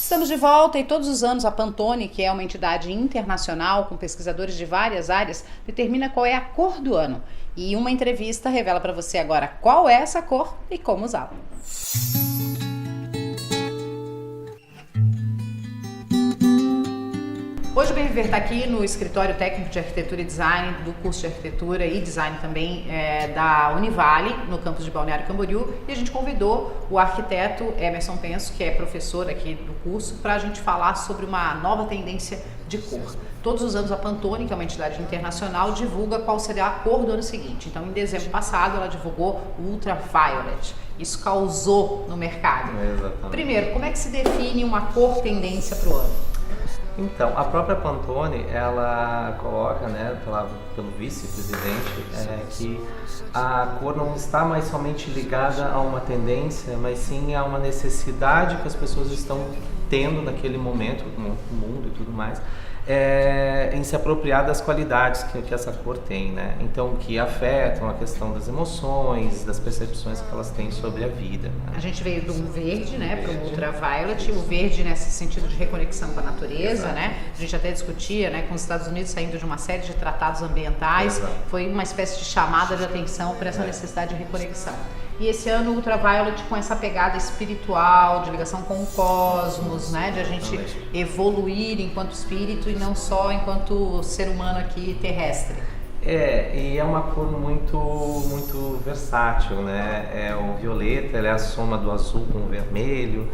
Estamos de volta e todos os anos a Pantone, que é uma entidade internacional com pesquisadores de várias áreas, determina qual é a cor do ano. E uma entrevista revela para você agora qual é essa cor e como usá-la. Hoje o Bem Viver está aqui no Escritório Técnico de Arquitetura e Design do curso de Arquitetura e Design também da Univale, no campus de Balneário Camboriú, e a gente convidou o arquiteto Emerson Penso, que é professor aqui do curso, para a gente falar sobre uma nova tendência de cor. Todos os anos a Pantone, que é uma entidade internacional, divulga qual será a cor do ano seguinte. Então, em dezembro passado, ela divulgou o Ultraviolet. Isso causou no mercado. Exatamente. Primeiro, como é que se define uma cor tendência para o ano? Então, a própria Pantone, ela coloca, né, pelo vice-presidente, que a cor não está mais somente ligada a uma tendência, mas sim a uma necessidade que as pessoas estão tendo naquele momento, no mundo e tudo mais, em se apropriar das qualidades que essa cor tem, né? Então, que afetam a questão das emoções, das percepções que elas têm sobre a vida, né? A gente veio do verde, né, para o ultraviolet, o verde nesse sentido de reconexão com a natureza, Exato. né? A gente até discutia, né, com os Estados Unidos saindo de uma série de tratados ambientais, Exato. foi uma espécie de chamada de atenção para essa necessidade de reconexão. E esse ano o Ultraviolet com essa pegada espiritual, de ligação com o cosmos, né? De a gente evoluir enquanto espírito e não só enquanto ser humano aqui terrestre. E é uma cor muito versátil, né? O violeta, ele é a soma do azul com o vermelho.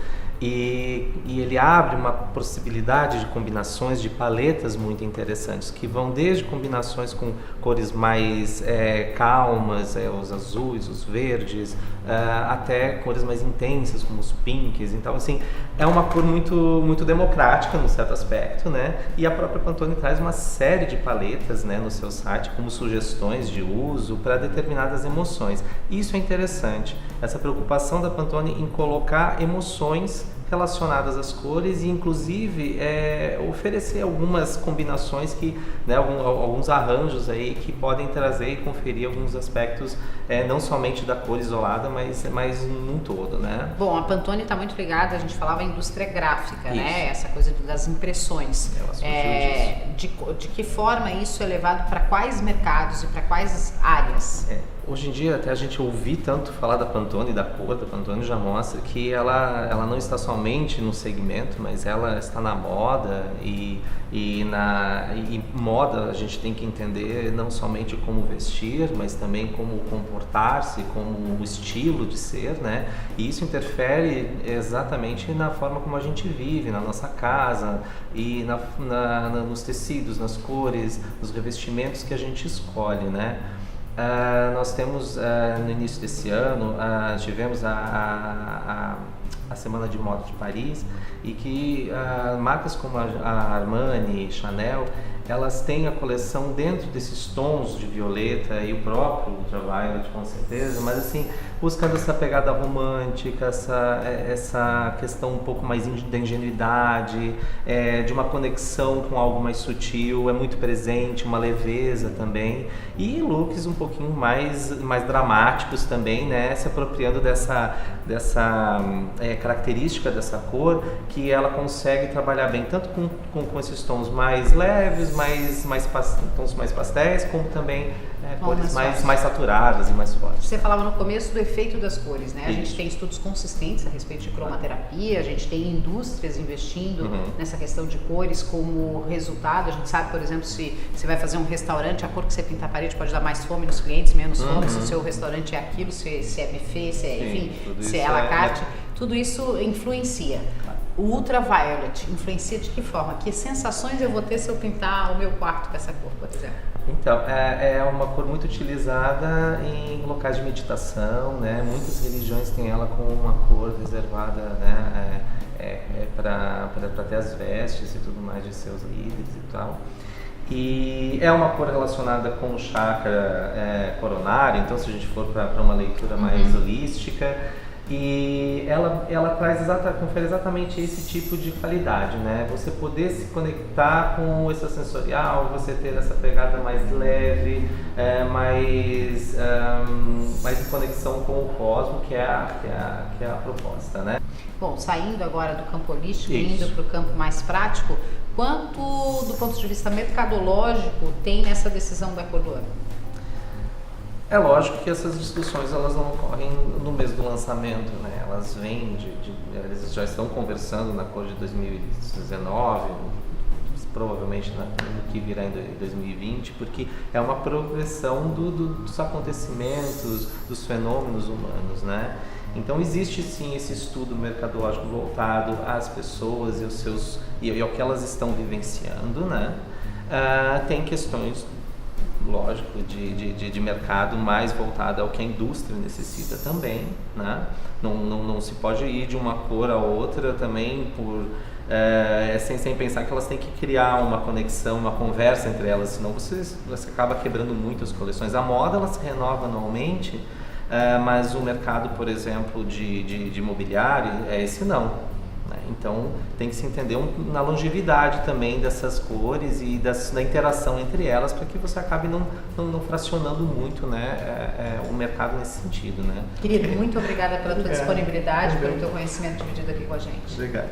E ele abre uma possibilidade de combinações de paletas muito interessantes, que vão desde combinações com cores mais calmas, os azuis, os verdes, até cores mais intensas, como os pinks. Então, assim, é uma cor muito democrática, num certo aspecto, né? E a própria Pantone traz uma série de paletas, né, no seu site, como sugestões de uso para determinadas emoções. Isso é interessante, essa preocupação da Pantone em colocar emoções relacionadas às cores e inclusive oferecer algumas combinações que, né, alguns arranjos aí que podem trazer e conferir alguns aspectos não somente da cor isolada, mas num todo, né? Bom, a Pantone está muito ligada, a gente falava, à indústria gráfica, né? Essa coisa das impressões. Ela surgiu disso. De que forma isso é levado para quais mercados e para quais áreas? Hoje em dia, até a gente ouvir tanto falar da Pantone, da cor da Pantone, já mostra que ela não está somente no segmento, mas ela está na moda e moda a gente tem que entender não somente como vestir, mas também como comportar-se, como o estilo de ser, né? E isso interfere exatamente na forma como a gente vive, na nossa casa e nos tecidos, nas cores, nos revestimentos que a gente escolhe, né? Nós temos no início desse ano tivemos a Semana de Moda de Paris e que marcas como a Armani, Chanel, elas têm a coleção dentro desses tons de violeta e o próprio Ultraviolet com certeza, mas assim, buscando essa pegada romântica, essa questão um pouco mais da ingenuidade, de uma conexão com algo mais sutil, é muito presente, uma leveza também, e looks um pouquinho mais dramáticos também, né, se apropriando dessa característica dessa cor, que ela consegue trabalhar bem tanto com esses tons mais leves, tons mais pastéis, como também cores mais saturadas e mais fortes. Você falava no começo do efeito das cores, né? A gente tem estudos consistentes a respeito de cromaterapia, a gente tem indústrias investindo nessa questão de cores como resultado. A gente sabe, por exemplo, se você vai fazer um restaurante, a cor que você pinta a parede pode dar mais fome nos clientes, menos fome, se o seu restaurante é aquilo, se é buffet, se é à la carte, tudo isso influencia. O Ultraviolet influencia de que forma? Que sensações eu vou ter se eu pintar o meu quarto com essa cor, por exemplo? Então, é uma cor muito utilizada em locais de meditação, né? Muitas religiões têm ela como uma cor reservada, né? Para ter as vestes e tudo mais de seus líderes e tal. E é uma cor relacionada com o chakra coronário, então se a gente for para uma leitura mais holística, E ela confere exatamente esse tipo de qualidade, né? Você poder se conectar com essa sensorial, você ter essa pegada mais leve, mais em conexão com o cosmo, que é a proposta, né? Bom, saindo agora do campo holístico, Isso. indo para o campo mais prático, quanto do ponto de vista mercadológico tem nessa decisão da cor do ano? É lógico que essas discussões elas não ocorrem no mês do lançamento, né? Elas vêm eles já estão conversando na cor de 2019, provavelmente no que virá em 2020, porque é uma progressão dos acontecimentos, dos fenômenos humanos, né? Então existe sim esse estudo mercadológico voltado às pessoas e ao que elas estão vivenciando, né? Tem questões, lógico, de mercado mais voltada ao que a indústria necessita também, né? Não se pode ir de uma cor a outra também sem pensar que elas têm que criar uma conexão, uma conversa entre elas, senão você acaba quebrando muito as coleções. A moda ela se renova anualmente, mas o mercado, por exemplo, de mobiliário, esse não. Então tem que se entender na longevidade também dessas cores e da interação entre elas, para que você acabe não fracionando muito, né, o mercado nesse sentido, né? Querido, muito obrigada pela tua disponibilidade, pelo teu conhecimento dividido aqui com a gente. Obrigado.